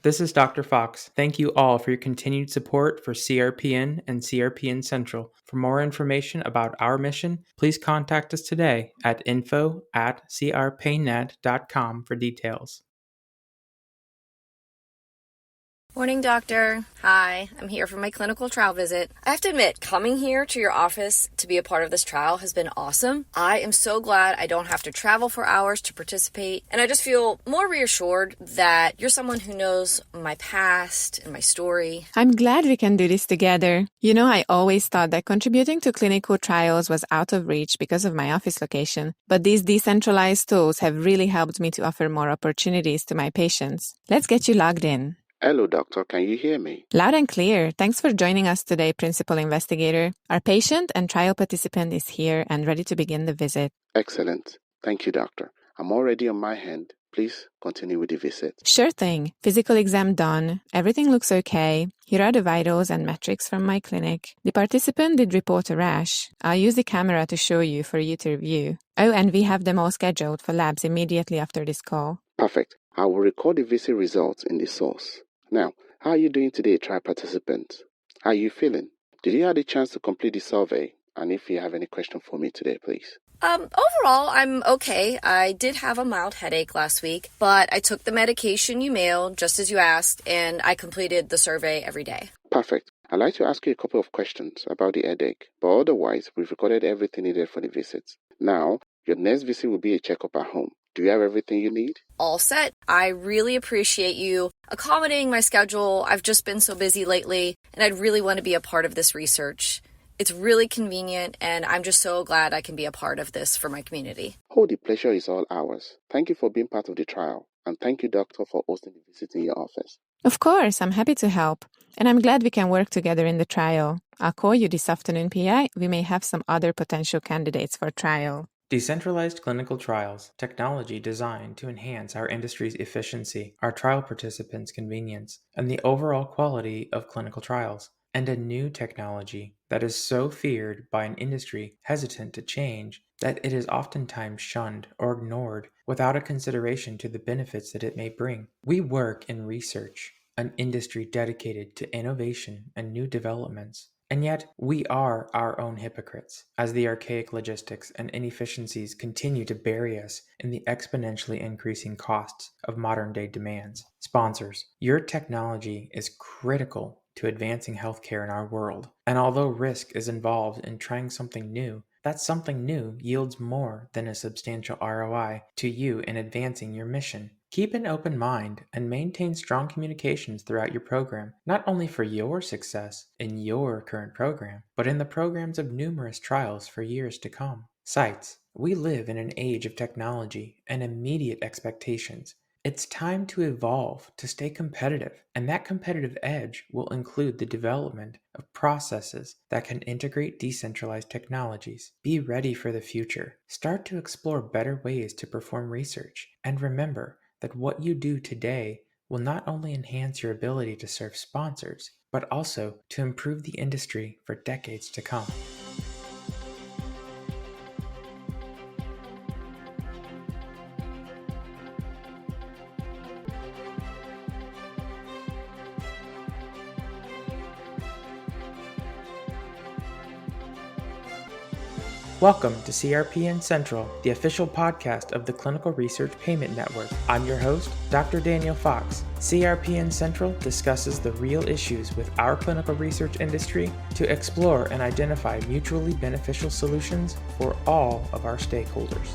This is Dr. Fox. Thank you all for your continued support for CRPN and CRPN Central. For more information about our mission, please contact us today at info@crpaynet.com for details. Morning, doctor. Hi, I'm here for my clinical trial visit. I have to admit, coming here to your office to be a part of this trial has been awesome. I am so glad I don't have to travel for hours to participate, and I just feel more reassured that you're someone who knows my past and my story. I'm glad we can do this together. You know, I always thought that contributing to clinical trials was out of reach because of my office location, but these decentralized tools have really helped me to offer more opportunities to my patients. Let's get you logged in. Hello, doctor. Can you hear me? Loud and clear. Thanks for joining us today, Principal Investigator. Our patient and trial participant is here and ready to begin the visit. Excellent. Thank you, doctor. I'm already on my hand. Please continue with the visit. Sure thing. Physical exam done. Everything looks okay. Here are the vitals and metrics from my clinic. The participant did report a rash. I'll use the camera to show you for you to review. Oh, and we have them all scheduled for labs immediately after this call. Perfect. I will record the visit results in the source. Now, how are you doing today, trial participant? How are you feeling? Did you have the chance to complete the survey? And if you have any question for me today, please. Overall, I'm okay. I did have a mild headache last week, but I took the medication you mailed, just as you asked, and I completed the survey every day. Perfect. I'd like to ask you a couple of questions about the headache, but otherwise, we've recorded everything needed for the visit. Now, your next visit will be a checkup at home. Do you have everything you need? All set. I really appreciate you accommodating my schedule. I've just been so busy lately, and I'd really want to be a part of this research. It's really convenient, and I'm just so glad I can be a part of this for my community. Oh, the pleasure is all ours. Thank you for being part of the trial, and thank you, doctor, for hosting the visit in your office. Of course, I'm happy to help, and I'm glad we can work together in the trial. I'll call you this afternoon, PI. We may have some other potential candidates for trial. Decentralized Clinical Trials, technology designed to enhance our industry's efficiency, our trial participants' convenience, and the overall quality of clinical trials. And a new technology that is so feared by an industry hesitant to change that it is oftentimes shunned or ignored without a consideration to the benefits that it may bring. We work in research, an industry dedicated to innovation and new developments. And yet, we are our own hypocrites, as the archaic logistics and inefficiencies continue to bury us in the exponentially increasing costs of modern-day demands. Sponsors, your technology is critical to advancing healthcare in our world, and although risk is involved in trying something new, that something new yields more than a substantial ROI to you in advancing your mission. Keep an open mind and maintain strong communications throughout your program, not only for your success in your current program, but in the programs of numerous trials for years to come. Sites, we live in an age of technology and immediate expectations. It's time to evolve to stay competitive, and that competitive edge will include the development of processes that can integrate decentralized technologies. Be ready for the future. Start to explore better ways to perform research, and remember that what you do today will not only enhance your ability to serve sponsors, but also to improve the industry for decades to come. Welcome to CRPN Central, the official podcast of the Clinical Research Payment Network. I'm your host, Dr. Daniel Fox. CRPN Central discusses the real issues with our clinical research industry to explore and identify mutually beneficial solutions for all of our stakeholders.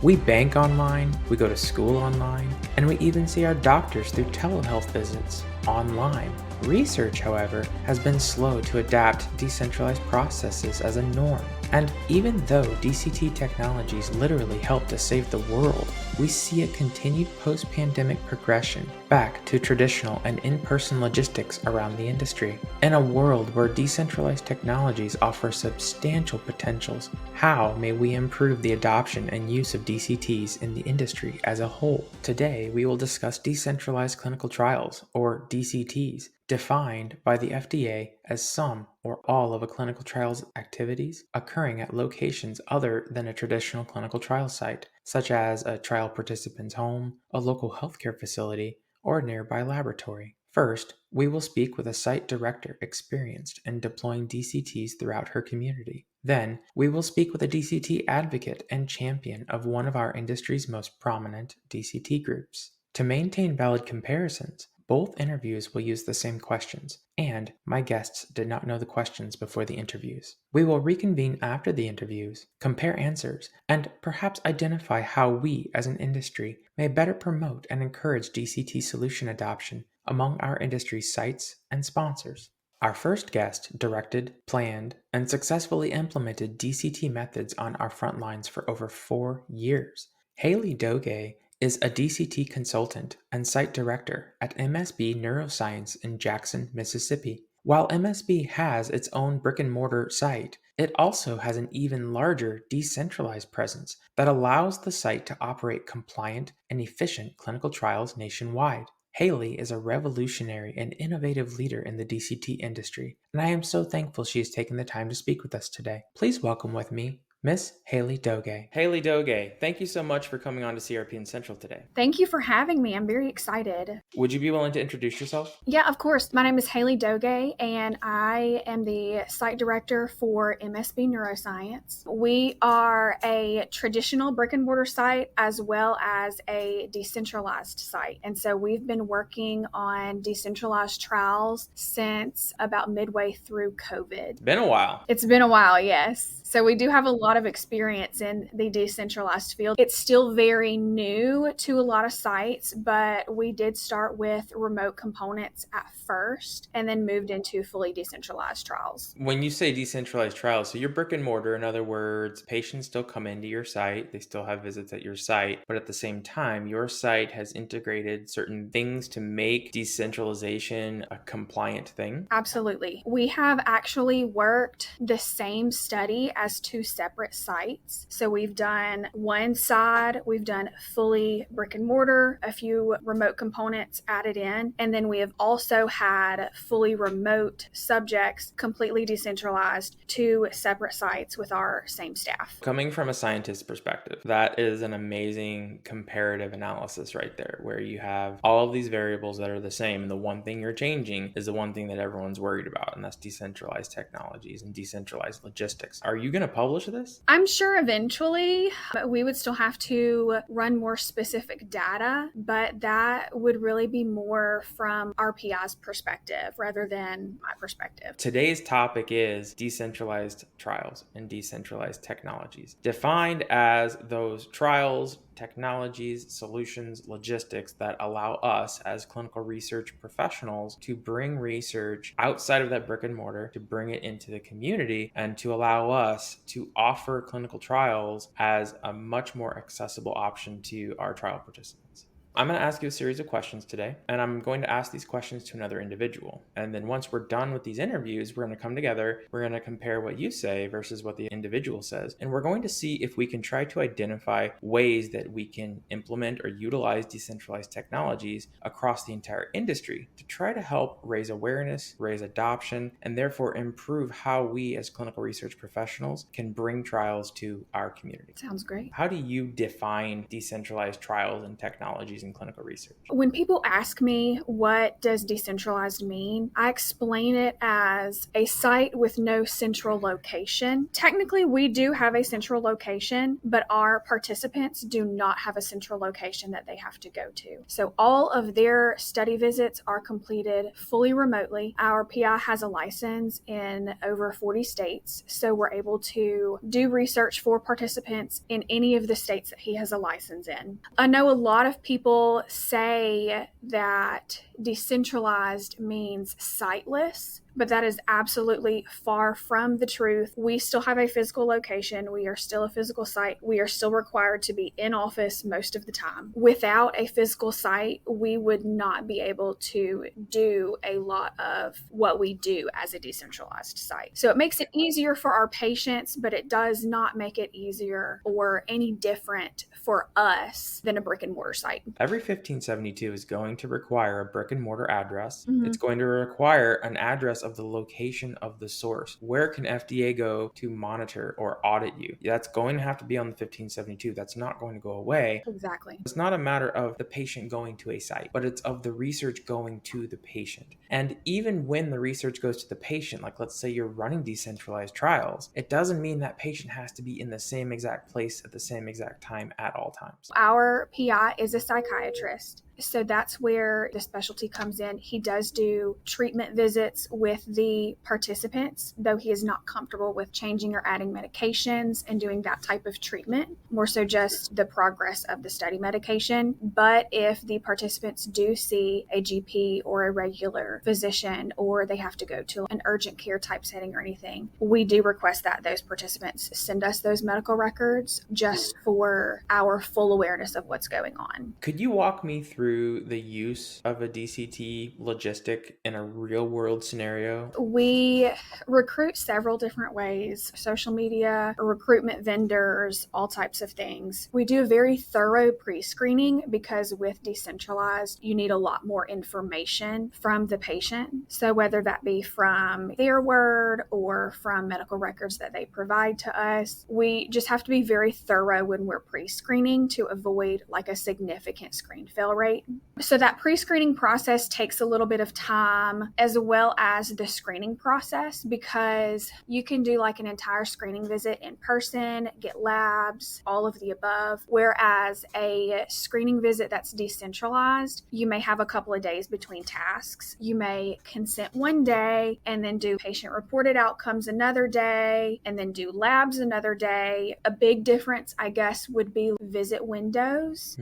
We bank online, we go to school online, and we even see our doctors through telehealth visits online. Research, however, has been slow to adapt decentralized processes as a norm. And even though DCT technologies literally help to save the world, we see a continued post-pandemic progression back to traditional and in-person logistics around the industry. In a world where decentralized technologies offer substantial potentials, how may we improve the adoption and use of DCTs in the industry as a whole? Today, we will discuss decentralized clinical trials, or DCTs, defined by the FDA as some or all of a clinical trial's activities occurring at locations other than a traditional clinical trial site, such as a trial participant's home, a local healthcare facility, or a nearby laboratory. First, we will speak with a site director experienced in deploying DCTs throughout her community. Then, we will speak with a DCT advocate and champion of one of our industry's most prominent DCT groups. To maintain valid comparisons, both interviews will use the same questions, and my guests did not know the questions before the interviews. We will reconvene after the interviews, compare answers, and perhaps identify how we as an industry may better promote and encourage DCT solution adoption among our industry's sites and sponsors. Our first guest directed, planned, and successfully implemented DCT methods on our front lines for over 4 years. Haley Dougay is a DCT consultant and site director at MSB Neuroscience in Jackson, Mississippi. While MSB has its own brick-and-mortar site, it also has an even larger decentralized presence that allows the site to operate compliant and efficient clinical trials nationwide. Haley is a revolutionary and innovative leader in the DCT industry, and I am so thankful she has taken the time to speak with us today. Please welcome with me Miss Haley Dougay. Haley Dougay, thank you so much for coming on to CRPN Central today. Thank you for having me. I'm very excited. Would you be willing to introduce yourself? Yeah, of course. My name is Haley Dougay, and I am the site director for MSB Neuroscience. We are a traditional brick and mortar site as well as a decentralized site. And so we've been working on decentralized trials since about midway through COVID. Been a while. It's been a while, yes. So we do have a lot of experience in the decentralized field. It's still very new to a lot of sites, but we did start with remote components at first and then moved into fully decentralized trials. When you say decentralized trials, so you're brick and mortar, in other words, patients still come into your site, they still have visits at your site, but at the same time, your site has integrated certain things to make decentralization a compliant thing? Absolutely. We have actually worked the same study as 2 separate sites. So we've done one side, we've done fully brick and mortar, a few remote components added in, and then we have also had fully remote subjects, completely decentralized, 2 separate sites with our same staff. Coming from a scientist's perspective, that is an amazing comparative analysis right there, where you have all of these variables that are the same, and the one thing you're changing is the one thing that everyone's worried about, and that's decentralized technologies and decentralized logistics. Are you going to publish this? I'm sure eventually, but we would still have to run more specific data, but that would really be more from our PI's perspective rather than my perspective. Today's topic is decentralized trials and decentralized technologies, defined as those trials, technologies, solutions, logistics that allow us as clinical research professionals to bring research outside of that brick and mortar, to bring it into the community, and to allow us to offer clinical trials as a much more accessible option to our trial participants. I'm going to ask you a series of questions today, and I'm going to ask these questions to another individual. And then once we're done with these interviews, we're going to come together, we're going to compare what you say versus what the individual says, and we're going to see if we can try to identify ways that we can implement or utilize decentralized technologies across the entire industry to try to help raise awareness, raise adoption, and therefore improve how we as clinical research professionals can bring trials to our community. Sounds great. How do you define decentralized trials and technologies in clinical research? When people ask me what does decentralized mean, I explain it as a site with no central location. Technically, we do have a central location, but our participants do not have a central location that they have to go to. So all of their study visits are completed fully remotely. Our PI has a license in over 40 states, so we're able to do research for participants in any of the states that he has a license in. I know a lot of people say that decentralized means siteless, but that is absolutely far from the truth. We still have a physical location. We are still a physical site. We are still required to be in office most of the time. Without a physical site, we would not be able to do a lot of what we do as a decentralized site. So it makes it easier for our patients, but it does not make it easier or any different for us than a brick and mortar site. Every 1572 is going to require a brick and mortar address. It's going to require an address of the location of the source. Where can FDA go to monitor or audit you? That's going to have to be on the 1572. That's not going to go away. Exactly. It's not a matter of the patient going to a site, but it's of the research going to the patient. And even when the research goes to the patient, like let's say you're running decentralized trials, it doesn't mean that patient has to be in the same exact place at the same exact time at all times. Our PI is a psychiatrist. So that's where the specialty comes in. He does do treatment visits with the participants, though he is not comfortable with changing or adding medications and doing that type of treatment, more so just the progress of the study medication. But if the participants do see a GP or a regular physician, or they have to go to an urgent care type setting or anything, we do request that those participants send us those medical records just for our full awareness of what's going on. Could you walk me through the use of a DCT logistic in a real world scenario? We recruit several different ways: social media, recruitment vendors, all types of things. We do a very thorough pre-screening because with decentralized, you need a lot more information from the patient. So whether that be from their word or from medical records that they provide to us, we just have to be very thorough when we're pre-screening to avoid like a significant screen fail rate. So that pre-screening process takes a little bit of time, as well as the screening process, because you can do like an entire screening visit in person, get labs, all of the above. Whereas a screening visit that's decentralized, you may have a couple of days between tasks. You may consent one day and then do patient reported outcomes another day and then do labs another day. A big difference, I guess, would be visit windows.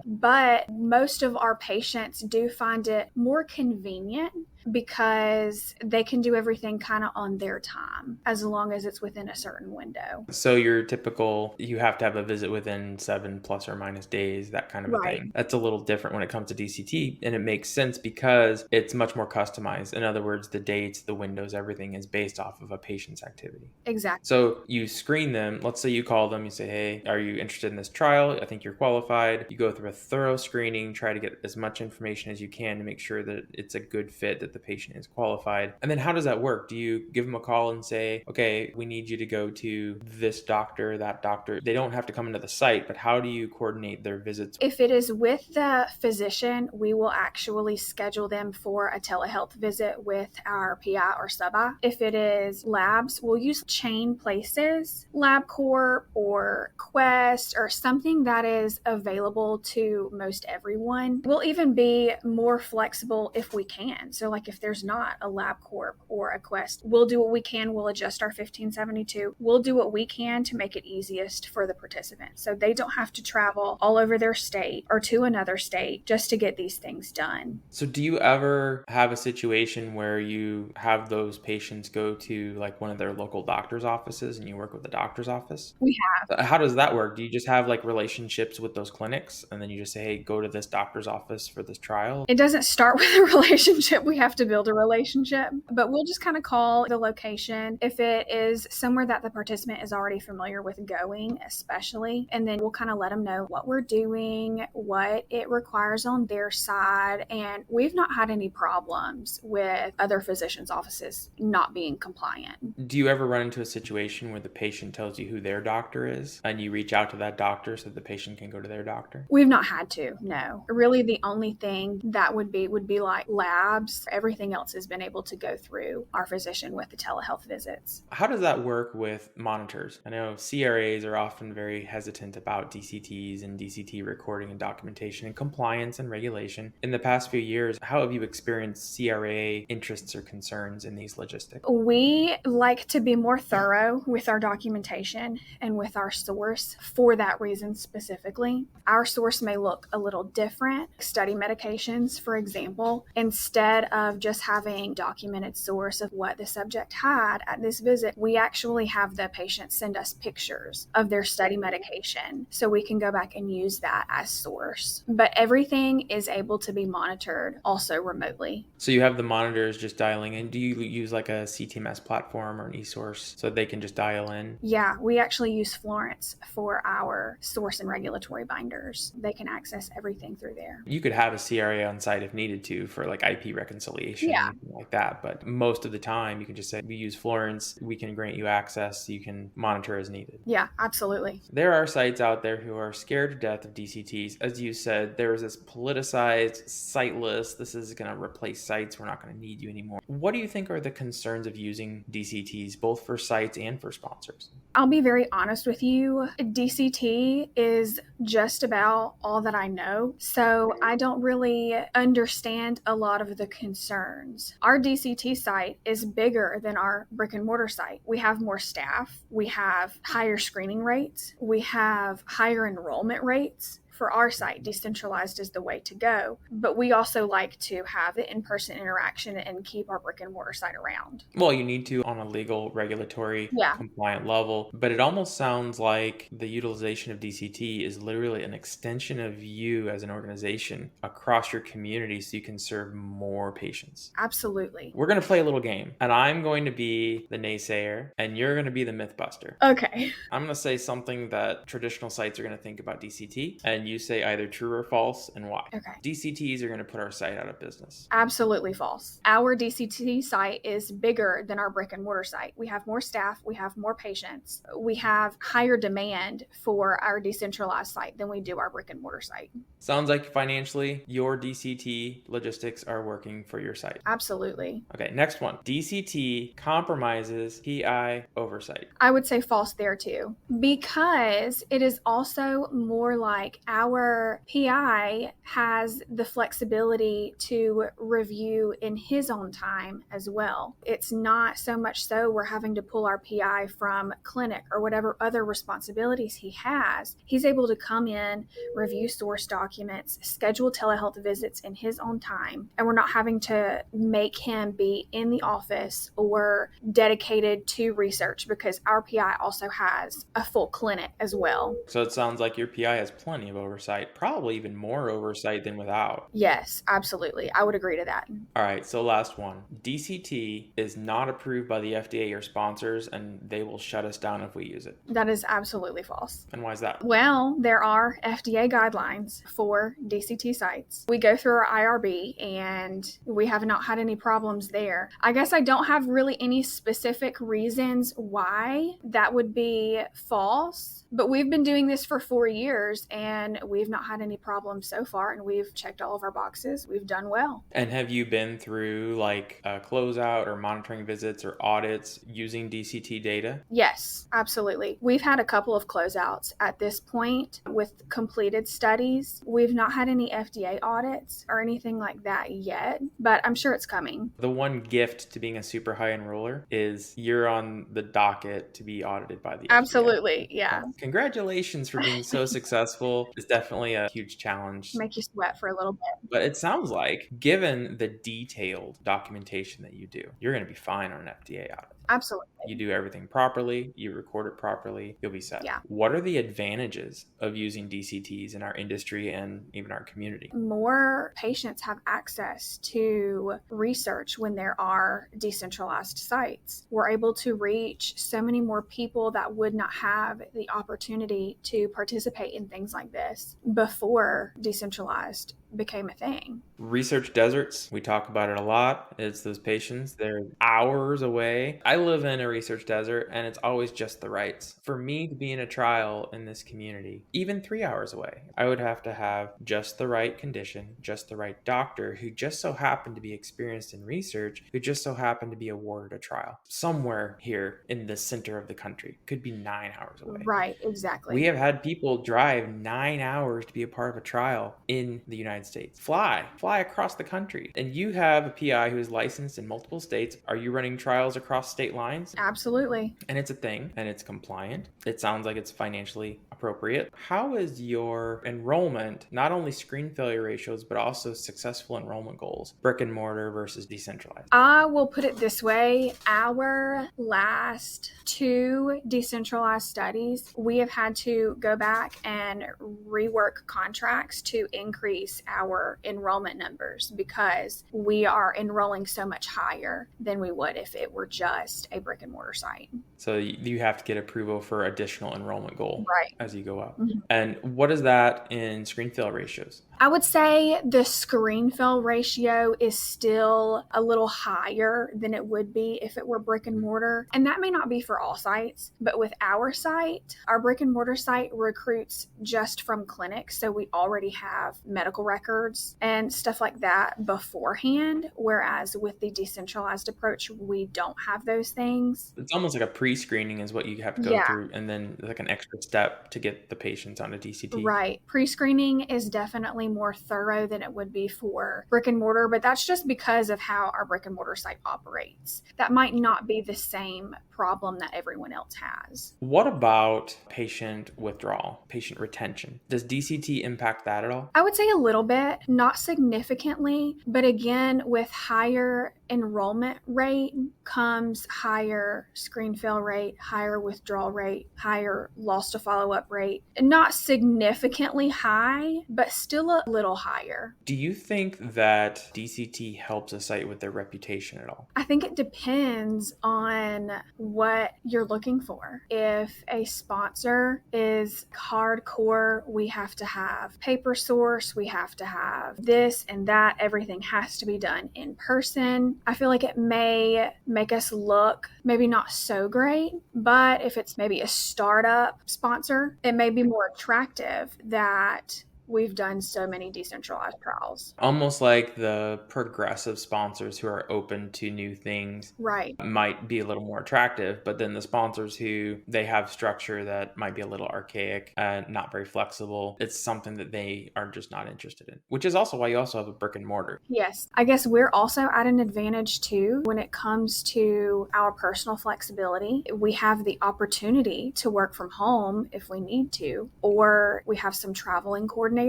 But most of our patients do find it more convenient because they can do everything kind of on their time as long as it's within a certain window. So your typical, you have to have a visit within 7 plus or minus days, that kind of a thing. That's a little different when it comes to DCT, and it makes sense because it's much more customized. In other words, the dates, the windows, everything is based off of a patient's activity. Exactly. So you screen them. Let's say you call them, you say, hey, are you interested in this trial? I think you're qualified. You go through a thorough screening, try to get as much information as you can to make sure that it's a good fit, that the patient is qualified. And then how does that work? Do you give them a call and say, okay, we need you to go to this doctor, that doctor? They don't have to come into the site, but how do you coordinate their visits? If it is with the physician, we will actually schedule them for a telehealth visit with our PI or sub-I. If it is labs, we'll use Chain Places, LabCorp, or Quest, or something that is available to most everyone. We'll even be more flexible if we can. So like if there's not a LabCorp or a Quest, we'll do what we can. We'll adjust our 1572. We'll do what we can to make it easiest for the participants, so they don't have to travel all over their state or to another state just to get these things done. So do you ever have a situation where you have those patients go to like one of their local doctor's offices and you work with the doctor's office? We have. How does that work? Do you just have like relationships with those clinics and then you just say, hey, go to this doctor's office for this trial? It doesn't start with a relationship. We have to build a relationship, but we'll just kind of call the location if it is somewhere that the participant is already familiar with going, especially, and then we'll kind of let them know what we're doing, what it requires on their side. And we've not had any problems with other physicians' offices not being compliant. Do you ever run into a situation where the patient tells you who their doctor is and you reach out to that doctor so the patient can go to their doctor? We've not had to, no. Really the only thing that would be like labs. Everything else has been able to go through our physician with the telehealth visits. How does that work with monitors? I know CRAs are often very hesitant about DCTs and DCT recording and documentation and compliance and regulation. In the past few years, how have you experienced CRA interests or concerns in these logistics? We like to be more thorough with our documentation and with our source for that reason specifically. Our source may look a little different. Study medications, for example, instead of of just having documented source of what the subject had at this visit, we actually have the patient send us pictures of their study medication so we can go back and use that as source. But everything is able to be monitored also remotely. So you have the monitors just dialing in. Do you use like a CTMS platform or an eSource so they can just dial in? Yeah, we actually use Florence for our source and regulatory binders. They can access everything through there. You could have a CRA on site if needed to for like IP reconciliation, Yeah. anything like that. But most of the time, you can just say, we use Florence, we can grant you access, so you can monitor as needed. Yeah, absolutely. There are sites out there who are scared to death of DCTs. As you said, there is this politicized site list. This is going to replace sites. We're not going to need you anymore. What do you think are the concerns of using DCTs, both for sites and for sponsors? I'll be very honest with you. DCT is just about all that I know, so I don't really understand a lot of the concerns. Our DCT site is bigger than our brick and mortar site. We have more staff, we have higher screening rates, we have higher enrollment rates. For our site, decentralized is the way to go. But we also like to have the in-person interaction and keep our brick and mortar site around. Well, you need to on a legal, regulatory, compliant level. But it almost sounds like the utilization of DCT is literally an extension of you as an organization across your community so you can serve more patients. Absolutely. We're going to play a little game, and I'm going to be the naysayer, and you're going to be the mythbuster. Okay. I'm going to say something that traditional sites are going to think about DCT, and you say either true or false and why. Okay. DCTs are going to put our site out of business. Absolutely false. Our DCT site is bigger than our brick and mortar site. We have more staff, we have more patients, we have higher demand for our decentralized site than we do our brick and mortar site. Sounds like financially, your DCT logistics are working for your site. Absolutely. Okay, next one. DCT compromises PI oversight. I would say false there too, because it is also more like our PI has the flexibility to review in his own time as well. It's not so much so we're having to pull our PI from clinic or whatever other responsibilities he has. He's able to come in, review source documents, schedule telehealth visits in his own time, and we're not having to make him be in the office or dedicated to research because our PI also has a full clinic as well. So it sounds like your PI has plenty of oversight, probably even more oversight than without. Yes, absolutely. I would agree to that. All right, so last one. DCT is not approved by the FDA or sponsors, and they will shut us down if we use it. That is absolutely false. And why is that? Well, there are FDA guidelines for DCT sites. We go through our IRB and we have not had any problems there. I guess I don't have really any specific reasons why that would be false, but we've been doing this for 4 years and we've not had any problems so far, and we've checked all of our boxes. We've done well. And have you been through like a closeout or monitoring visits or audits using DCT data? Yes, absolutely. We've had a couple of closeouts at this point with completed studies. We've not had any FDA audits or anything like that yet, but I'm sure it's coming. The one gift to being a super high enroller is you're on the docket to be audited by the FDA. Absolutely, yeah. Congratulations for being so successful. It's definitely a huge challenge. Make you sweat for a little bit. But it sounds like, given the detailed documentation that you do, you're going to be fine on an FDA audit. Absolutely. You do everything properly, you record it properly, you'll be set. Yeah. What are the advantages of using DCTs in our industry and even our community? More patients have access to research when there are decentralized sites. We're able to reach so many more people that would not have the opportunity to participate in things like this before decentralized became a thing. Research deserts, we talk about it a lot. It's those patients, they're hours away. I live in a research desert and it's always just the rights. For me to be in a trial in this community, even 3 hours away, I would have to have just the right condition, just the right doctor who just so happened to be experienced in research, who just so happened to be awarded a trial. Somewhere here in the center of the country, could be 9 hours away. Right, exactly. We have had people drive 9 hours to be a part of a trial in the United States. Fly across the country. And you have a PI who is licensed in multiple states. Are you running trials across state state lines. Absolutely. And it's a thing, and it's compliant. It sounds like it's financially appropriate. How is your enrollment, not only screen failure ratios, but also successful enrollment goals, brick and mortar versus decentralized? I will put it this way. Our last 2 decentralized studies, we have had to go back and rework contracts to increase our enrollment numbers because we are enrolling so much higher than we would if it were just a brick and mortar site. So you have to get approval for additional enrollment goal Right. as you go up. Mm-hmm. And what is that in screen fail ratios? I would say the screen fill ratio is still a little higher than it would be if it were brick and mortar. And that may not be for all sites, but with our site, our brick and mortar site recruits just from clinics. So we already have medical records and stuff like that beforehand. Whereas with the decentralized approach, we don't have those things. It's almost like a pre-screening is what you have to go through, and then like an extra step to get the patients on a DCT. Right. Pre-screening is definitely more thorough than it would be for brick and mortar, but that's just because of how our brick and mortar site operates. That might not be the same problem that everyone else has. What about patient withdrawal, patient retention? Does DCT impact that at all? I would say a little bit, not significantly, but again, with higher enrollment rate comes higher screen fail rate, higher withdrawal rate, higher loss to follow-up rate. Not significantly high, but still a little higher. Do you think that DCT helps a site with their reputation at all? I think it depends on what you're looking for. If a sponsor is hardcore, we have to have paper source, we have to have this and that, everything has to be done in person. I feel like it may make us look maybe not so great, but if it's maybe a startup sponsor, it may be more attractive that we've done so many decentralized trials. Almost like the progressive sponsors who are open to new things Right. might be a little more attractive, but then the sponsors who they have structure that might be a little archaic and not very flexible, it's something that they are just not interested in, which is also why you also have a brick and mortar. Yes. I guess we're also at an advantage too when it comes to our personal flexibility. We have the opportunity to work from home if we need to, or we have some traveling coordinators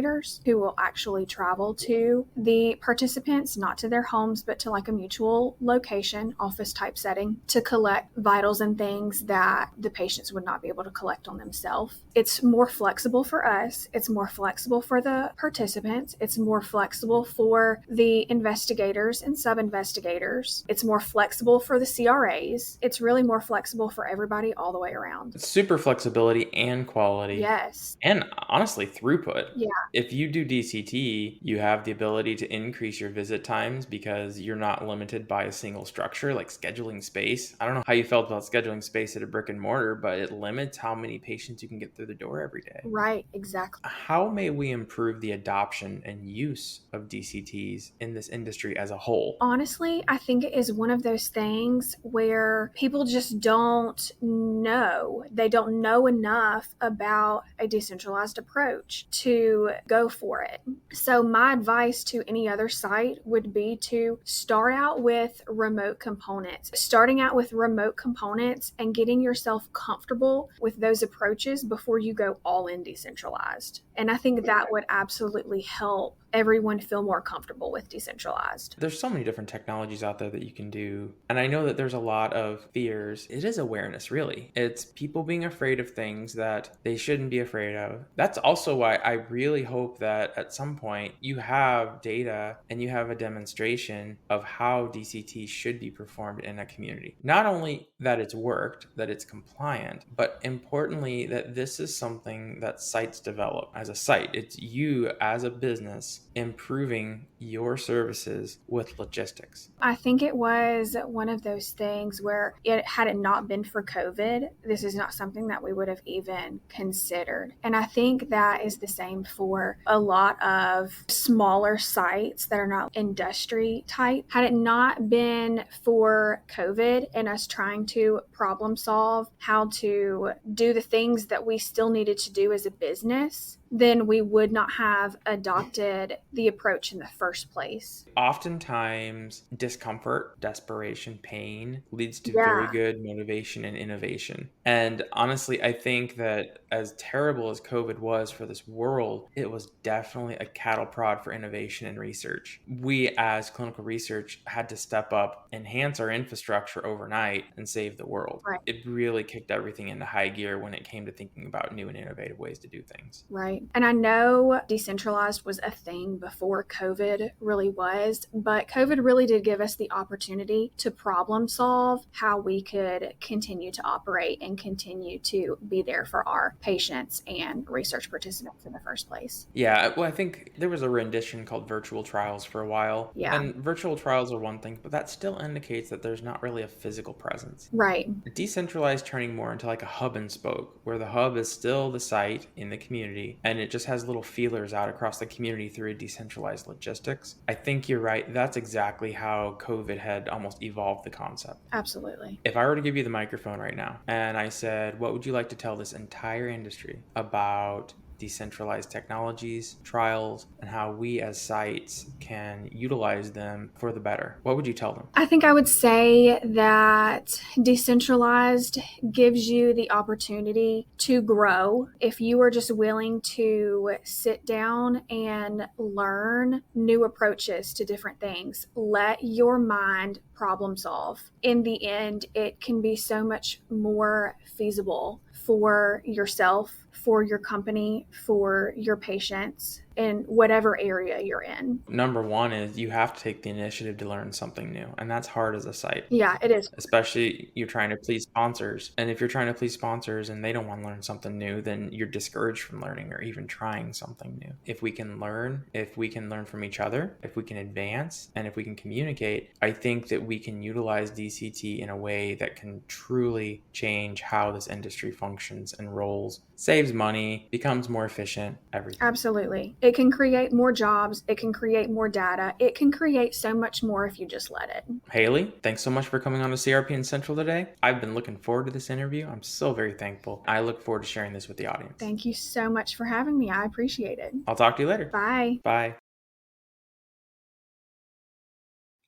who will actually travel to the participants, not to their homes, but to like a mutual location, office type setting, to collect vitals and things that the patients would not be able to collect on themselves. It's more flexible for us. It's more flexible for the participants. It's more flexible for the investigators and sub-investigators. It's more flexible for the CRAs. It's really more flexible for everybody all the way around. It's super flexibility and quality. Yes. And honestly, throughput. Yeah. If you do DCT, you have the ability to increase your visit times because you're not limited by a single structure, like scheduling space. I don't know how you felt about scheduling space at a brick and mortar, but it limits how many patients you can get through the door every day. Right, exactly. How may we improve the adoption and use of DCTs in this industry as a whole? Honestly, I think it is one of those things where people just don't know. They don't know enough about a decentralized approach to go for it. So my advice to any other site would be to start out with remote components. Starting out with remote components and getting yourself comfortable with those approaches before you go all in decentralized. And I think that would absolutely help everyone feel more comfortable with decentralized. There's so many different technologies out there that you can do. And I know that there's a lot of fears. It is awareness, really. It's people being afraid of things that they shouldn't be afraid of. That's also why I really hope that at some point you have data and you have a demonstration of how DCT should be performed in a community. Not only that it's worked, that it's compliant, but importantly that this is something that sites develop as a site. It's you as a business improving your services with logistics. I think it was one of those things where had it not been for COVID, this is not something that we would have even considered. And I think that is the same for a lot of smaller sites that are not industry type. Had it not been for COVID and us trying to problem solve how to do the things that we still needed to do as a business, then we would not have adopted the approach in the first place. Oftentimes, discomfort, desperation, pain leads to very Yeah, good motivation and innovation. And honestly, I think that as terrible as COVID was for this world, it was definitely a cattle prod for innovation and research. We, as clinical research, had to step up, enhance our infrastructure overnight, and save the world. right. It really kicked everything into high gear when it came to thinking about new and innovative ways to do things. Right. And I know decentralized was a thing before COVID really was, but COVID really did give us the opportunity to problem solve how we could continue to operate and continue to be there for our patients and research participants in the first place. Yeah, well, I think there was a rendition called virtual trials for a while. Yeah. And virtual trials are one thing, but that still indicates that there's not really a physical presence. Right. Decentralized turning more into like a hub and spoke, where the hub is still the site in the community and it just has little feelers out across the community through a decentralized logistics. I think you're right. That's exactly how COVID had almost evolved the concept. Absolutely. If I were to give you the microphone right now and I said, what would you like to tell this entire industry about decentralized technologies, trials, and how we as sites can utilize them for the better, what would you tell them? I think I would say that decentralized gives you the opportunity to grow if you are just willing to sit down and learn new approaches to different things. Let your mind problem solve. In the end, it can be so much more feasible for yourself, for your company, for your patients, in whatever area you're in. Number one is you have to take the initiative to learn something new, and that's hard as a site. Yeah, it is. Especially you're trying to please sponsors. And if you're trying to please sponsors and they don't want to learn something new, then you're discouraged from learning or even trying something new. If we can learn from each other, if we can advance, and if we can communicate, I think that we can utilize DCT in a way that can truly change how this industry functions and rolls, saves money, becomes more efficient, everything. Absolutely. It can create more jobs. It can create more data. It can create so much more if you just let it. Haley, thanks so much for coming on to CRPN Central today. I've been looking forward to this interview. I'm so very thankful. I look forward to sharing this with the audience. Thank you so much for having me. I appreciate it. I'll talk to you later. Bye. Bye.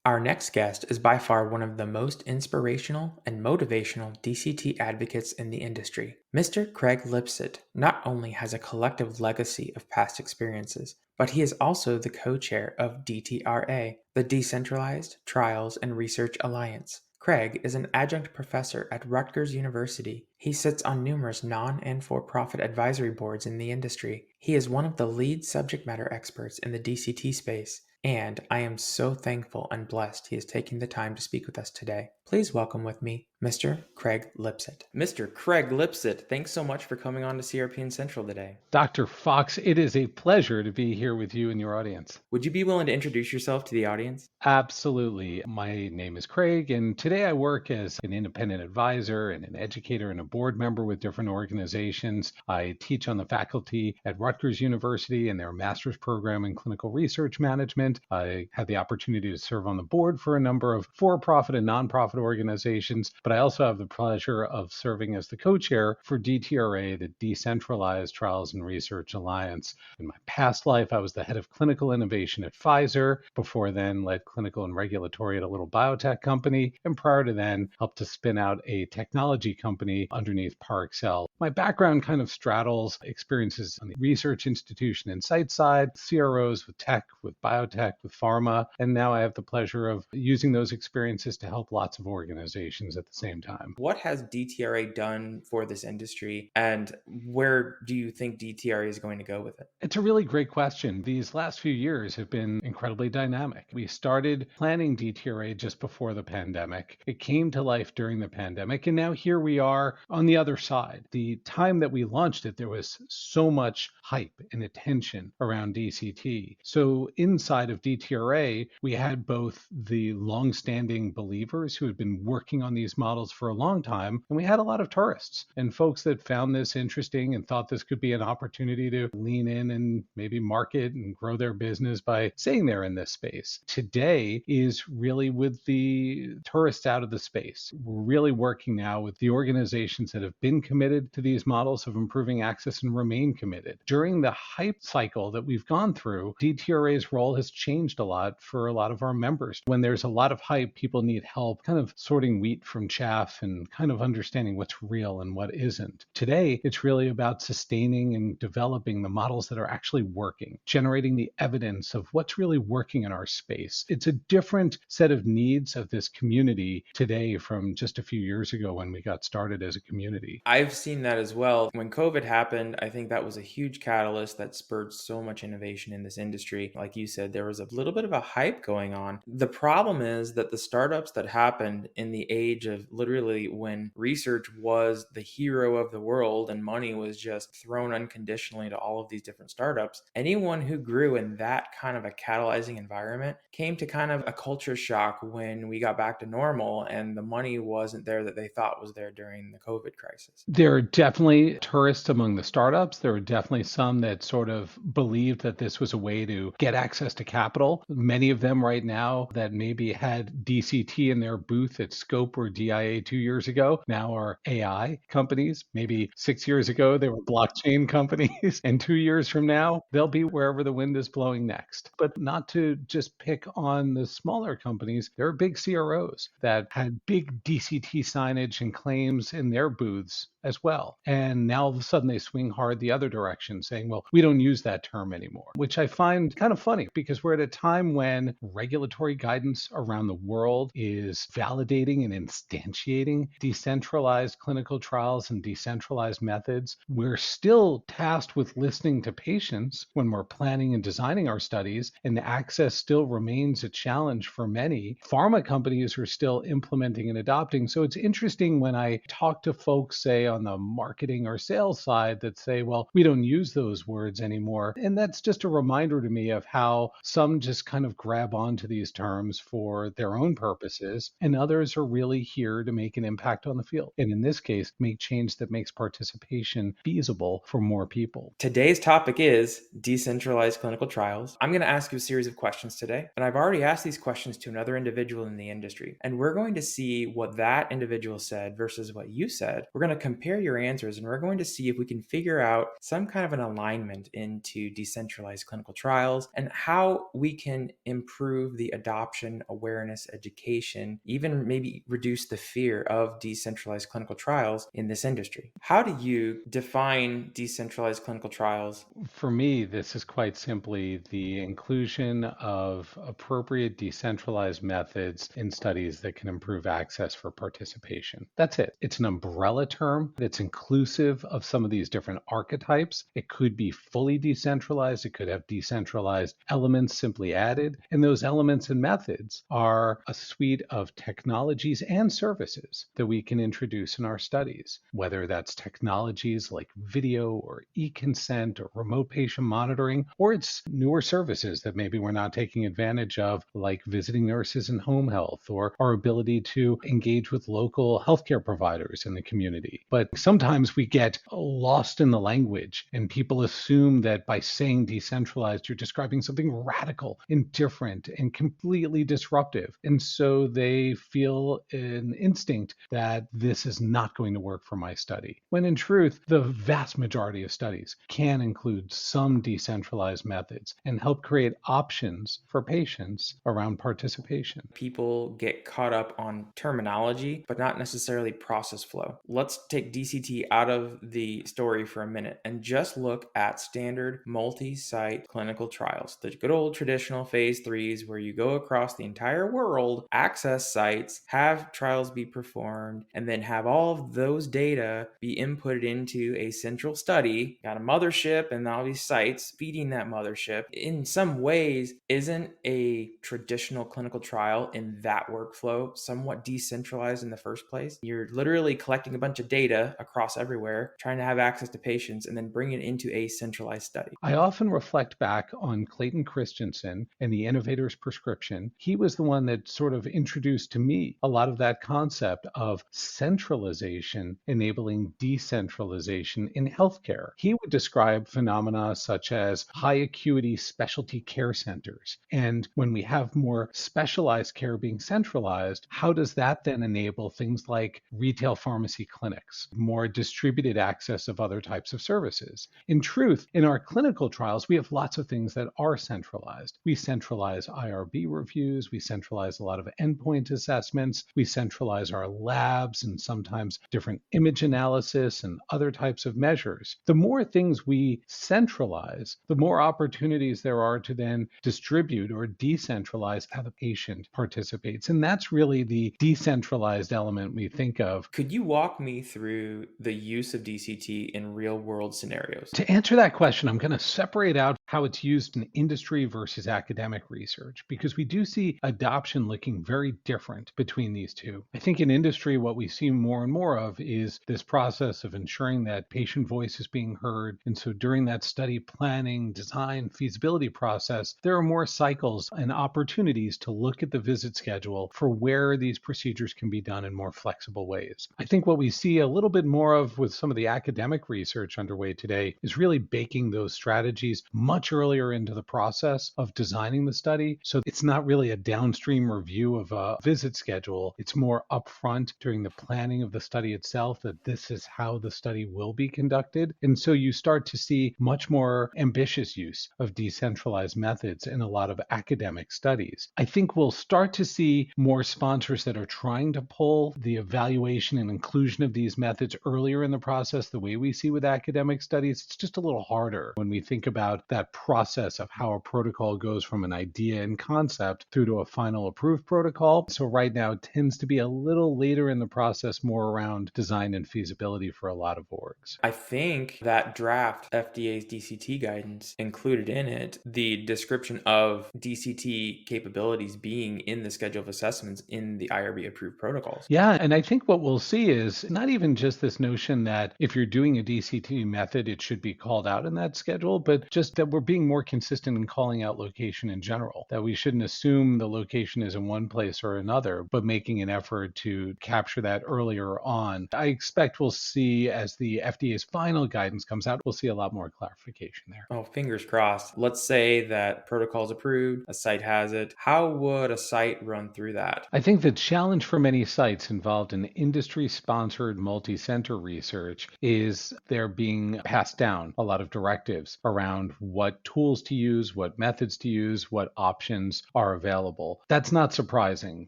Our next guest is by far one of the most inspirational and motivational DCT advocates in the industry. Mr. Craig Lipset not only has a collective legacy of past experiences, but he is also the co-chair of DTRA, the Decentralized Trials and Research Alliance. Craig is an adjunct professor at Rutgers University. He sits on numerous non- and for-profit advisory boards in the industry. He is one of the lead subject matter experts in the DCT space, and I am so thankful and blessed he is taking the time to speak with us today. Please welcome with me Mr. Craig Lipset. Mr. Craig Lipset, thanks so much for coming on to CRPN Central today. Dr. Fox, it is a pleasure to be here with you and your audience. Would you be willing to introduce yourself to the audience? Absolutely. My name is Craig, and today I work as an independent advisor and an educator and a board member with different organizations. I teach on the faculty at Rutgers University in their master's program in clinical research management. I had the opportunity to serve on the board for a number of for-profit and nonprofit organizations, but I also have the pleasure of serving as the co-chair for DTRA, the Decentralized Trials and Research Alliance. In my past life, I was the head of clinical innovation at Pfizer, before then led clinical and regulatory at a little biotech company, and prior to then helped to spin out a technology company underneath Parexel. My background kind of straddles experiences on the research institution and site side, CROs with tech, with biotech, with pharma, and now I have the pleasure of using those experiences to help lots of organizations at the same time. What has DTRA done for this industry, and where do you think DTRA is going to go with it? It's a really great question. These last few years have been incredibly dynamic. We started planning DTRA just before the pandemic. It came to life during the pandemic, and now here we are on the other side. The time that we launched it, there was so much hype and attention around DCT. So inside of DTRA, we had both the longstanding believers who had been working on these models models for a long time, and we had a lot of tourists and folks that found this interesting and thought this could be an opportunity to lean in and maybe market and grow their business by saying they're in this space. Today is really with the tourists out of the space. We're really working now with the organizations that have been committed to these models of improving access and remain committed. During the hype cycle that we've gone through, DTRA's role has changed a lot for a lot of our members. When there's a lot of hype, people need help kind of sorting wheat from chaff and kind of understanding what's real and what isn't. Today, it's really about sustaining and developing the models that are actually working, generating the evidence of what's really working in our space. It's a different set of needs of this community today from just a few years ago when we got started as a community. I've seen that as well. When COVID happened, I think that was a huge catalyst that spurred so much innovation in this industry. Like you said, there was a little bit of a hype going on. The problem is that the startups that happened in the age of literally when research was the hero of the world and money was just thrown unconditionally to all of these different startups, anyone who grew in that kind of a catalyzing environment came to kind of a culture shock when we got back to normal and the money wasn't there that they thought was there during the COVID crisis. There are definitely tourists among the startups. There are definitely some that sort of believed that this was a way to get access to capital. Many of them right now that maybe had DCT in their booth at Scope or DIA 2 years ago now are AI companies. Maybe 6 years ago, they were blockchain companies. And 2 years from now, they'll be wherever the wind is blowing next. But not to just pick on the smaller companies, there are big CROs that had big DCT signage and claims in their booths as well. And now all of a sudden they swing hard the other direction saying, well, we don't use that term anymore, which I find kind of funny because we're at a time when regulatory guidance around the world is validating and instantiating decentralized clinical trials and decentralized methods. We're still tasked with listening to patients when we're planning and designing our studies, and access still remains a challenge for many. Pharma companies are still implementing and adopting. So it's interesting when I talk to folks, say, on the marketing or sales side that say, well, we don't use those words anymore. And that's just a reminder to me of how some just kind of grab onto these terms for their own purposes, and others are really here to make an impact on the field. And in this case, make change that makes participation feasible for more people. Today's topic is decentralized clinical trials. I'm going to ask you a series of questions today, and I've already asked these questions to another individual in the industry, and we're going to see what that individual said versus what you said. We're going to compare your answers, and we're going to see if we can figure out some kind of an alignment into decentralized clinical trials and how we can improve the adoption, awareness, education, even maybe reduce the fear of decentralized clinical trials in this industry. How do you define decentralized clinical trials? For me, this is quite simply the inclusion of appropriate decentralized methods in studies that can improve access for participation. That's it. It's an umbrella term that's inclusive of some of these different archetypes. It could be fully decentralized. It could have decentralized elements simply added. And those elements and methods are a suite of technologies and services that we can introduce in our studies, whether that's technologies like video or e-consent or remote patient monitoring, or it's newer services that maybe we're not taking advantage of, like visiting nurses in home health or our ability to engage with local healthcare providers in the community. But sometimes we get lost in the language and people assume that by saying decentralized, you're describing something radical and different and completely disruptive. And so they feel an instinct that this is not going to work for my study. When in truth, the vast majority of studies can include some decentralized methods and help create options for patients around participation. People get caught up on terminology, but not necessarily process flow. Let's take DCT out of the story for a minute and just look at standard multi-site clinical trials, the good old traditional phase 3s where you go across the entire world, access sites, have trials be performed, and then have all of those data be inputted into a central study. Got a mothership and all these sites feeding that mothership. In some ways, isn't a traditional clinical trial in that workflow somewhat decentralized in the first place? You're literally collecting a bunch of data data across everywhere, trying to have access to patients, and then bring it into a centralized study. I often reflect back on Clayton Christensen and the innovator's prescription. He was the one that sort of introduced to me a lot of that concept of centralization enabling decentralization in healthcare. He would describe phenomena such as high acuity specialty care centers. And when we have more specialized care being centralized, how does that then enable things like retail pharmacy clinics, more distributed access of other types of services? In truth, in our clinical trials, we have lots of things that are centralized. We centralize IRB reviews, we centralize a lot of endpoint assessments, we centralize our labs and sometimes different image analysis and other types of measures. The more things we centralize, the more opportunities there are to then distribute or decentralize how the patient participates. And that's really the decentralized element we think of. Could you walk me through the use of DCT in real world scenarios? To answer that question, I'm going to separate out how it's used in industry versus academic research, because we do see adoption looking very different between these two. I think in industry, what we see more and more of is this process of ensuring that patient voice is being heard. And so during that study planning, design, feasibility process, there are more cycles and opportunities to look at the visit schedule for where these procedures can be done in more flexible ways. I think what we see a little bit more of with some of the academic research underway today is really baking those strategies much earlier into the process of designing the study. So it's not really a downstream review of a visit schedule. It's more upfront during the planning of the study itself that this is how the study will be conducted. And so you start to see much more ambitious use of decentralized methods in a lot of academic studies. I think we'll start to see more sponsors that are trying to pull the evaluation and inclusion of these methods earlier in the process, the way we see with academic studies. It's just a little harder when we think about that process of how a protocol goes from an idea and concept through to a final approved protocol. So right now it tends to be a little later in the process, more around design and feasibility for a lot of orgs. I think that draft FDA's DCT guidance included in it the description of DCT capabilities being in the schedule of assessments in the IRB approved protocols. Yeah, and I think what we'll see is not even just this notion that if you're doing a DCT method, it should be called out in that schedule, but just that we're being more consistent in calling out location in general, that we shouldn't assume the location is in one place or another, but making an effort to capture that earlier on. I expect we'll see as the FDA's final guidance comes out, we'll see a lot more clarification there. Oh, fingers crossed. Let's say that protocol's approved, a site has it. How would a site run through that? I think the challenge for many sites involved in industry-sponsored multi-center research is they're being passed down a lot of directives around what tools to use, what methods to use, what options are available. That's not surprising.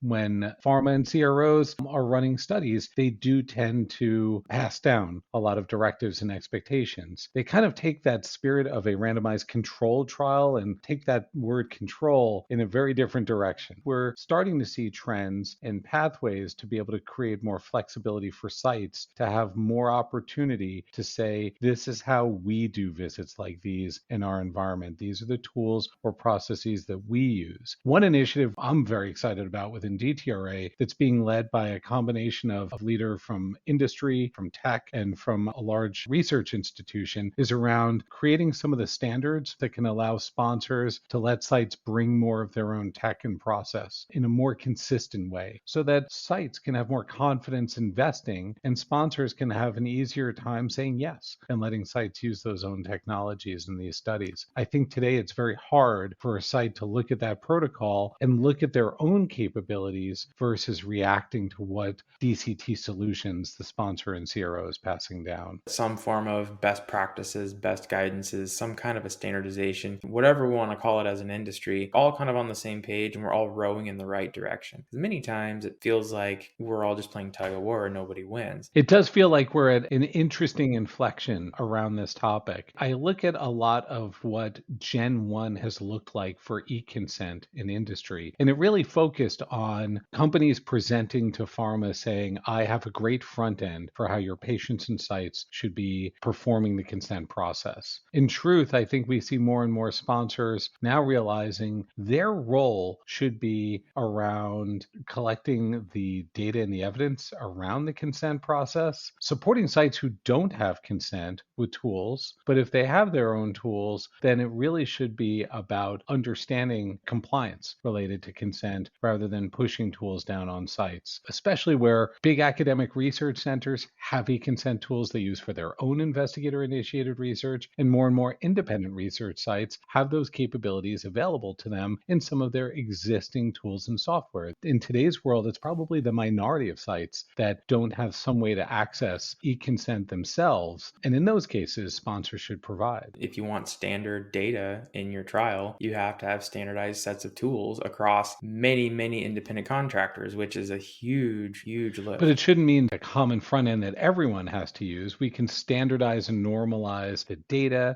When pharma and CROs are running studies, they do tend to pass down a lot of directives and expectations. They kind of take that spirit of a randomized controlled trial and take that word control in a very different direction. We're starting to see trends and pathways to be able to create more flexibility for sites to have more opportunity to say, this is how we do visits like these in our environment. These are the tools or processes that we use. One initiative I'm very excited about within DTRA that's being led by a combination of a leader from industry, from tech, and from a large research institution is around creating some of the standards that can allow sponsors to let sites bring more of their own tech and process in a more consistent way so that sites can have more confidence investing and sponsors can have an easier time saying yes and letting sites use those own technologies in these studies. I think today it's very hard for a site to look at that protocol and look at their own capabilities versus reacting to what DCT solutions the sponsor and CRO is passing down. Some form of best practices, best guidances, some kind of a standardization, whatever we want to call it as an industry, all kind of on the same page and we're all rowing in the right direction. Many times it feels like we're all just playing tug of war and nobody wins. It does feel like we're at an interesting inflection around this topic. I look at a lot of what Gen 1 has looked like for e-consent in industry. And it really focused on companies presenting to pharma saying, I have a great front end for how your patients and sites should be performing the consent process. In truth, I think we see more and more sponsors now realizing their role should be around collecting the data and the evidence around the consent process, supporting sites who don't have consent with tools. But if they have their own tools, then it really should be about understanding compliance related to consent rather than pushing tools down on sites, especially where big academic research centers have e-consent tools they use for their own investigator-initiated research, and more independent research sites have those capabilities available to them in some of their existing tools and software. In today's world, it's probably the minority of sites that don't have some way to access e-consent themselves, and in those cases, sponsors should provide. If you want standard data in your trial, you have to have standardized sets of tools across many independent contractors, which is a huge lift. But it shouldn't mean a common front end that everyone has to use. We can standardize and normalize the data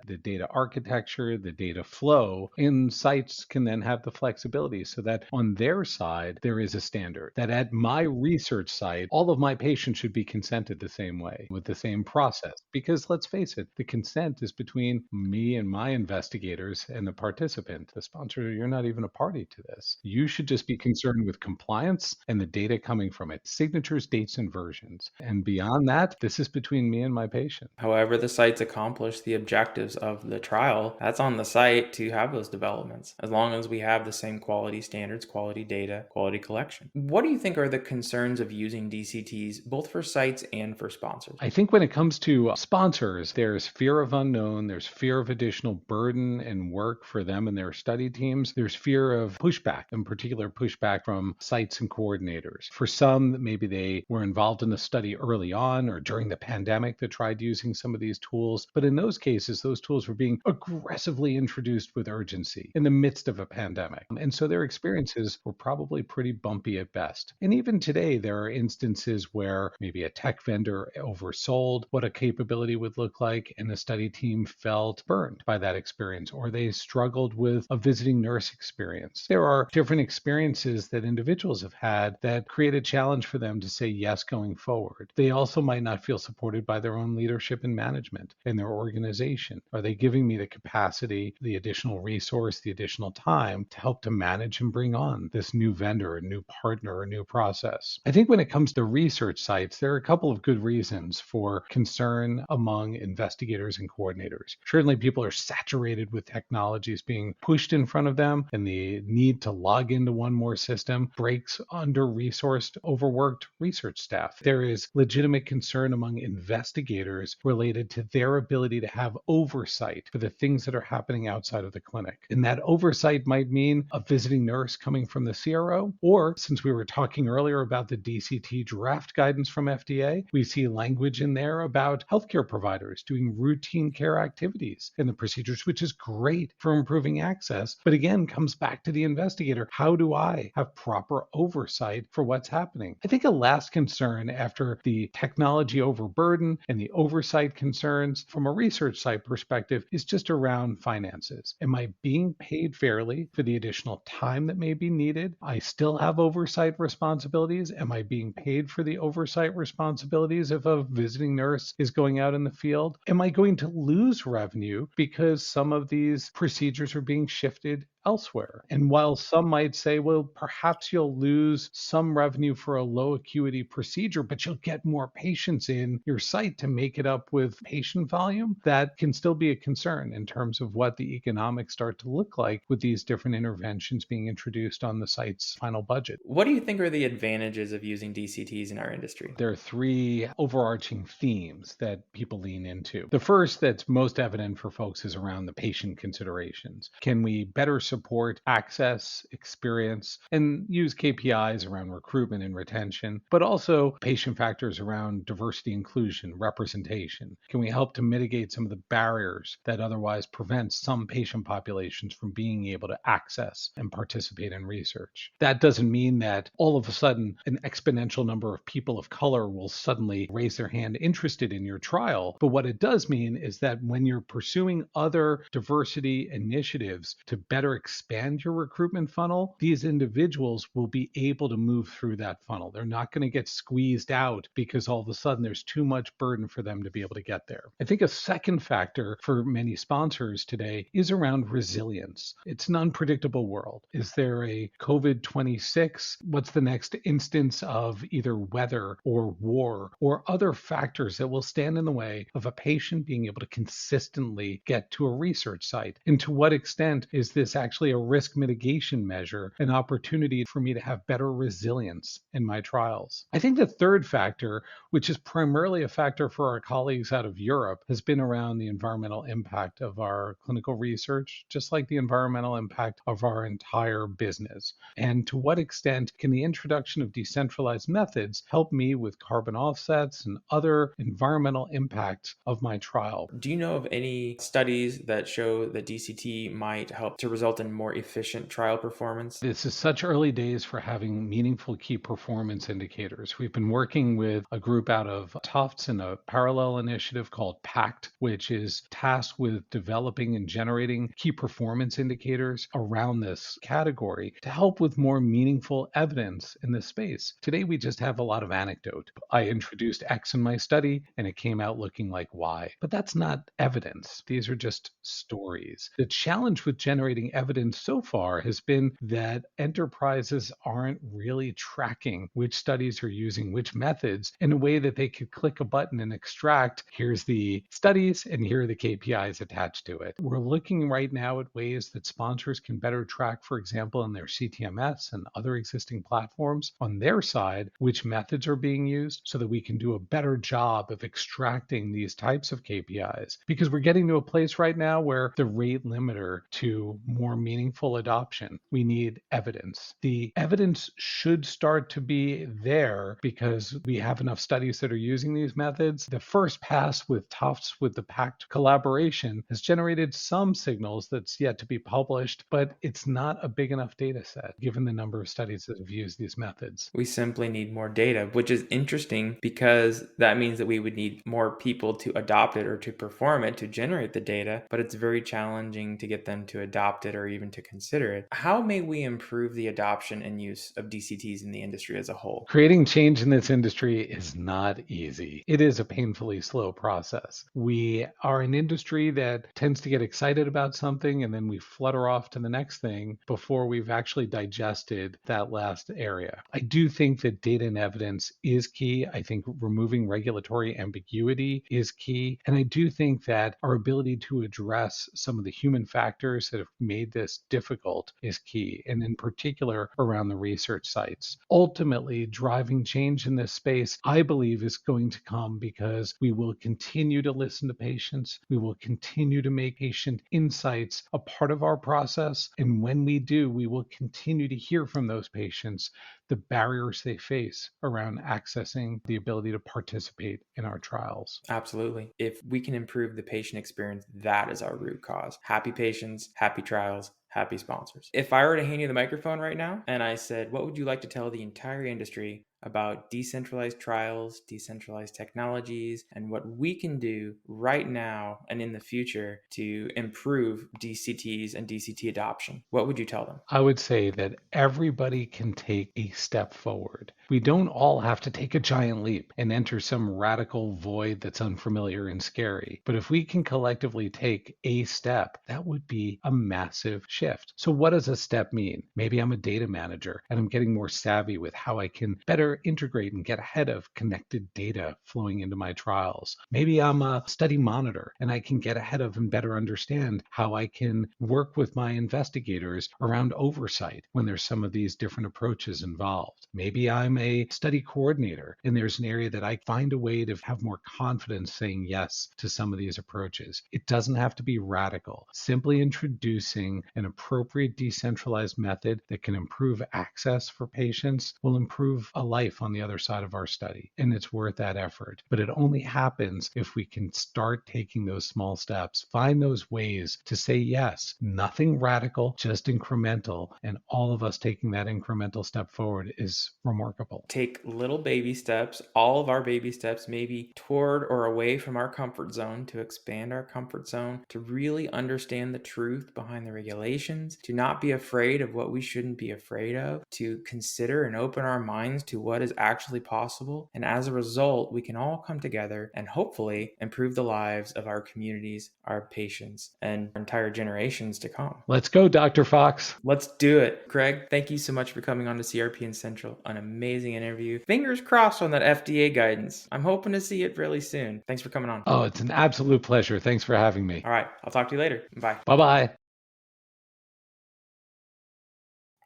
architecture, the data flow, and sites can then have the flexibility so that on their side, there is a standard. That at my research site, all of my patients should be consented the same way with the same process. Because let's face it, the consent is between me and my investigators and the participant. The sponsor, you're not even a party to this. You should just be concerned with compliance and the data coming from it, signatures, dates, and versions. And beyond that, this is between me and my patient. However, the sites accomplish the objectives of the trial, that's on the site to have those developments, as long as we have the same quality standards, quality data, quality collection. What do you think are the concerns of using DCTs, both for sites and for sponsors? I think when it comes to sponsors, there's fear of unknown, there's fear of additional burden and work for them and their study teams, there's fear of pushback, in particular pushback from sites and coordinators. For some, maybe they were involved in the study early on or during the pandemic that tried using some of these tools. But in those cases, those tools were being aggressively introduced with urgency in the midst of a pandemic. And so their experiences were probably pretty bumpy at best. And even today, there are instances where maybe a tech vendor oversold what a capability would look like, and the study team felt burned by that experience, or they struggled with a visiting nurse experience. There are different experiences that individuals have had that create a challenge for them to say yes going forward. They also might not feel supported by their own leadership and management in their organization. Are they giving me the capacity, the additional resource, the additional time to help to manage and bring on this new vendor, a new partner, a new process? I think when it comes to research sites, there are a couple of good reasons for concern among investigators and coordinators. Certainly, people are saturated with technologies being pushed in front of them, and the need to log into one more system breaks under-resourced, overworked research staff. There is legitimate concern among investigators related to their ability to have oversight for the things that are happening outside of the clinic. And that oversight might mean a visiting nurse coming from the CRO, or since we were talking earlier about the DCT draft guidance from FDA, we see language in there about healthcare providers doing routine care activities in the procedures, which is great for improving access, but again, comes back to the investigator. How do I have proper oversight for what's happening? I think a last concern after the technology overburden and the oversight concerns from a research site perspective is just around finances. Am I being paid fairly for the additional time that may be needed? I still have oversight responsibilities. Am I being paid for the oversight responsibilities if a visiting nurse is going out in the field? Am I going to lose revenue because some of these procedures are being shifted elsewhere? And while some might say, well, perhaps you'll lose some revenue for a low acuity procedure, but you'll get more patients in your site to make it up with patient volume, that can still be a concern in terms of what the economics start to look like with these different interventions being introduced on the site's final budget. What do you think are the advantages of using DCTs in our industry? There are three overarching themes that people lean into. The first that's most evident for folks is around the patient considerations. Can we better support support access, experience, and use KPIs around recruitment and retention, but also patient factors around diversity, inclusion, representation? Can we help to mitigate some of the barriers that otherwise prevent some patient populations from being able to access and participate in research? That doesn't mean that all of a sudden an exponential number of people of color will suddenly raise their hand interested in your trial. But what it does mean is that when you're pursuing other diversity initiatives to better expand your recruitment funnel, these individuals will be able to move through that funnel. They're not going to get squeezed out because all of a sudden there's too much burden for them to be able to get there. I think a second factor for many sponsors today is around resilience. It's an unpredictable world. Is there a COVID-26? What's the next instance of either weather or war or other factors that will stand in the way of a patient being able to consistently get to a research site? And to what extent is this actually a risk mitigation measure, an opportunity for me to have better resilience in my trials? I think the third factor, which is primarily a factor for our colleagues out of Europe, has been around the environmental impact of our clinical research, just like the environmental impact of our entire business. And to what extent can the introduction of decentralized methods help me with carbon offsets and other environmental impacts of my trial? Do you know of any studies that show that DCT might help to result in more efficient trial performance? This is such early days for having meaningful key performance indicators. We've been working with a group out of Tufts in a parallel initiative called PACT, which is tasked with developing and generating key performance indicators around this category to help with more meaningful evidence in this space. Today, we just have a lot of anecdote. I introduced X in my study and it came out looking like Y, but that's not evidence. These are just stories. The challenge with generating evidence so far has been that enterprises aren't really tracking which studies are using which methods in a way that they could click a button and extract, here's the studies and here are the KPIs attached to it. We're looking right now at ways that sponsors can better track, for example, in their CTMS and other existing platforms on their side, which methods are being used so that we can do a better job of extracting these types of KPIs. Because we're getting to a place right now where the rate limiter to more meaningful adoption, we need evidence. The evidence should start to be there because we have enough studies that are using these methods. The first pass with Tufts with the PACT collaboration has generated some signals that's yet to be published, but it's not a big enough data set given the number of studies that have used these methods. We simply need more data, which is interesting because that means that we would need more people to adopt it or to perform it to generate the data, but it's very challenging to get them to adopt it or even to consider it. How may we improve the adoption and use of DCTs in the industry as a whole? Creating change in this industry is not easy. It is a painfully slow process. We are an industry that tends to get excited about something and then we flutter off to the next thing before we've actually digested that last area. I do think that data and evidence is key. I think removing regulatory ambiguity is key. And I do think that our ability to address some of the human factors that have made this difficult is key, and in particular around the research sites. Ultimately, driving change in this space, I believe, is going to come because we will continue to listen to patients. We will continue to make patient insights a part of our process. And when we do, we will continue to hear from those patients the barriers they face around accessing the ability to participate in our trials. Absolutely. If we can improve the patient experience, that is our root cause. Happy patients, happy trials, happy sponsors. If I were to hand you the microphone right now and I said, what would you like to tell the entire industry about decentralized trials, decentralized technologies, and what we can do right now and in the future to improve DCTs and DCT adoption, what would you tell them? I would say that everybody can take a step forward. We don't all have to take a giant leap and enter some radical void that's unfamiliar and scary. But if we can collectively take a step, that would be a massive shift. So what does a step mean? Maybe I'm a data manager and I'm getting more savvy with how I can better better integrate and get ahead of connected data flowing into my trials. Maybe I'm a study monitor and I can get ahead of and better understand how I can work with my investigators around oversight when there's some of these different approaches involved. Maybe I'm a study coordinator and there's an area that I find a way to have more confidence saying yes to some of these approaches. It doesn't have to be radical. Simply introducing an appropriate decentralized method that can improve access for patients will improve a life on the other side of our study. And it's worth that effort. But it only happens if we can start taking those small steps, find those ways to say yes, nothing radical, just incremental. And all of us taking that incremental step forward is remarkable. Take little baby steps, all of our baby steps, maybe toward or away from our comfort zone, to expand our comfort zone, to really understand the truth behind the regulations, to not be afraid of what we shouldn't be afraid of, to consider and open our minds to what is actually possible. And as a result, we can all come together and hopefully improve the lives of our communities, our patients, and entire generations to come. Let's go, Dr. Fox. Let's do it. Craig, thank you so much for coming on to CRPN Central. An amazing interview. Fingers crossed on that FDA guidance. I'm hoping to see it really soon. Thanks for coming on. Oh, it's an absolute pleasure. Thanks for having me. All right. I'll talk to you later. Bye. Bye-bye.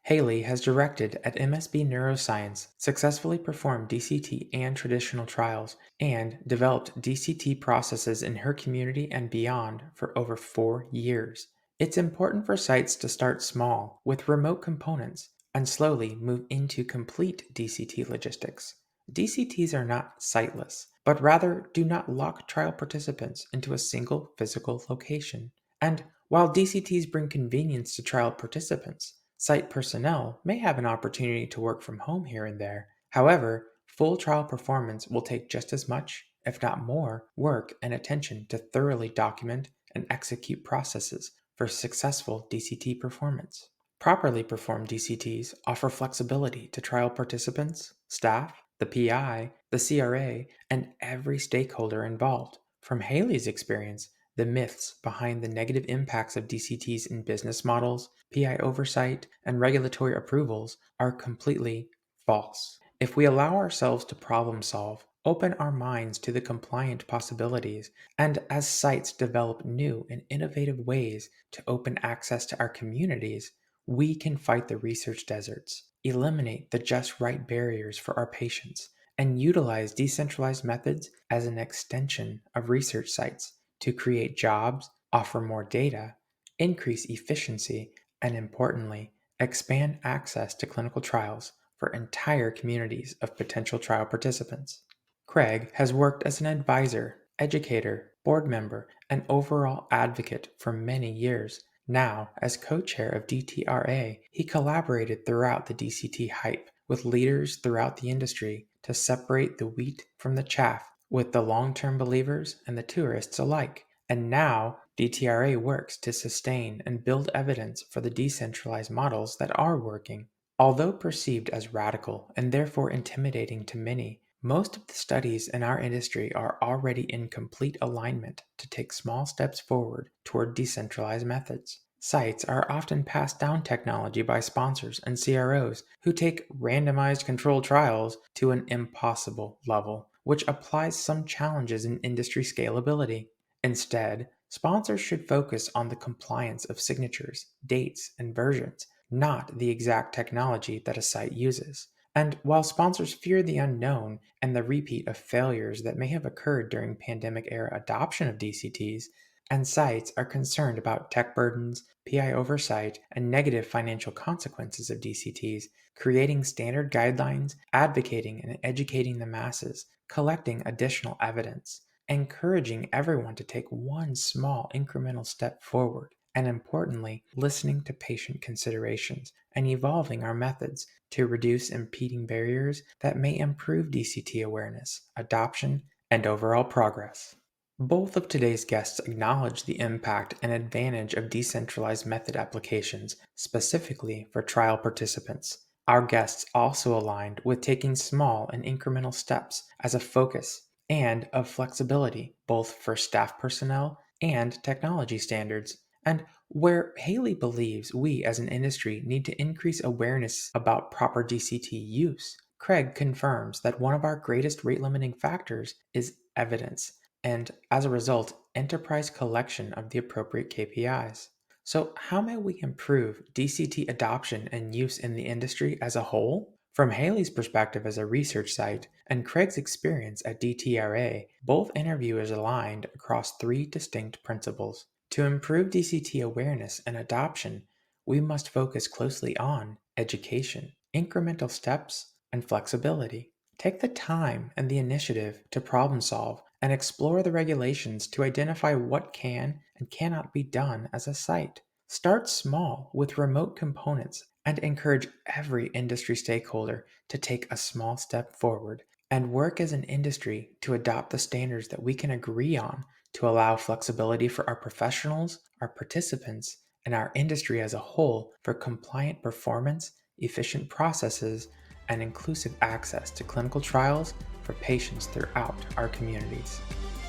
Haley has directed at MSB Neuroscience, successfully performed DCT and traditional trials, and developed DCT processes in her community and beyond for over 4 years. It's important for sites to start small with remote components and slowly move into complete DCT logistics. DCTs are not siteless, but rather do not lock trial participants into a single physical location. And while DCTs bring convenience to trial participants, site personnel may have an opportunity to work from home here and there. However, full trial performance will take just as much, if not more, work and attention to thoroughly document and execute processes for successful DCT performance. Properly performed DCTs offer flexibility to trial participants, staff, the PI, the CRA, and every stakeholder involved. From Haley's experience, the myths behind the negative impacts of DCTs in business models, PI oversight, and regulatory approvals are completely false. If we allow ourselves to problem solve, open our minds to the compliant possibilities, and as sites develop new and innovative ways to open access to our communities, we can fight the research deserts, eliminate the just right barriers for our patients, and utilize decentralized methods as an extension of research sites to create jobs, offer more data, increase efficiency, and importantly, expand access to clinical trials for entire communities of potential trial participants. Craig has worked as an advisor, educator, board member, and overall advocate for many years. Now, as co-chair of DTRA, he collaborated throughout the DCT hype with leaders throughout the industry to separate the wheat from the chaff with the long-term believers and the tourists alike. And now, DTRA works to sustain and build evidence for the decentralized models that are working. Although perceived as radical and therefore intimidating to many, most of the studies in our industry are already in complete alignment to take small steps forward toward decentralized methods. Sites are often passed down technology by sponsors and CROs who take randomized controlled trials to an impossible level, which applies some challenges in industry scalability. Instead, sponsors should focus on the compliance of signatures, dates, and versions, not the exact technology that a site uses. And while sponsors fear the unknown and the repeat of failures that may have occurred during pandemic-era adoption of DCTs, and sites are concerned about tech burdens, PI oversight, and negative financial consequences of DCTs, creating standard guidelines, advocating and educating the masses, collecting additional evidence, encouraging everyone to take one small incremental step forward, and importantly, listening to patient considerations and evolving our methods to reduce impeding barriers that may improve DCT awareness, adoption, and overall progress. Both of today's guests acknowledge the impact and advantage of decentralized method applications, specifically for trial participants. Our guests also aligned with taking small and incremental steps as a focus and of flexibility, both for staff personnel and technology standards. And where Haley believes we as an industry need to increase awareness about proper DCT use, Craig confirms that one of our greatest rate-limiting factors is evidence, and as a result, enterprise collection of the appropriate KPIs. So how may we improve DCT adoption and use in the industry as a whole? From Haley's perspective as a research site and Craig's experience at DTRA, both interviewers aligned across three distinct principles. To improve DCT awareness and adoption, we must focus closely on education, incremental steps, and flexibility. Take the time and the initiative to problem solve and explore the regulations to identify what can and cannot be done as a site. Start small with remote components and encourage every industry stakeholder to take a small step forward and work as an industry to adopt the standards that we can agree on to allow flexibility for our professionals, our participants, and our industry as a whole for compliant performance, efficient processes, and inclusive access to clinical trials for patients throughout our communities.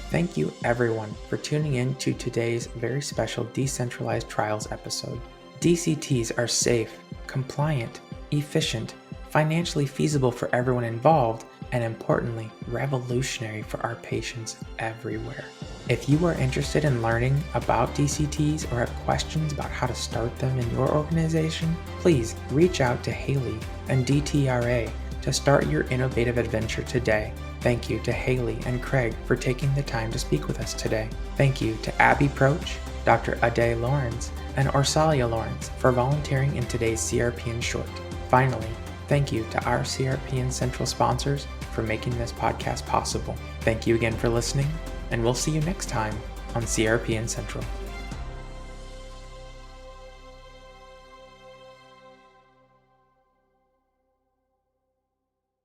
Thank you everyone for tuning in to today's very special Decentralized Trials episode. DCTs are safe, compliant, efficient, financially feasible for everyone involved, and importantly, revolutionary for our patients everywhere. If you are interested in learning about DCTs or have questions about how to start them in your organization, please reach out to Haley and DTRA to start your innovative adventure today. Thank you to Haley and Craig for taking the time to speak with us today. Thank you to Abby Proch, Dr. Adewale Larwence, and Orsolya Larwence for volunteering in today's CRPN short. Finally, thank you to our CRPN Central sponsors for making this podcast possible. Thank you again for listening, and we'll see you next time on CRPN Central.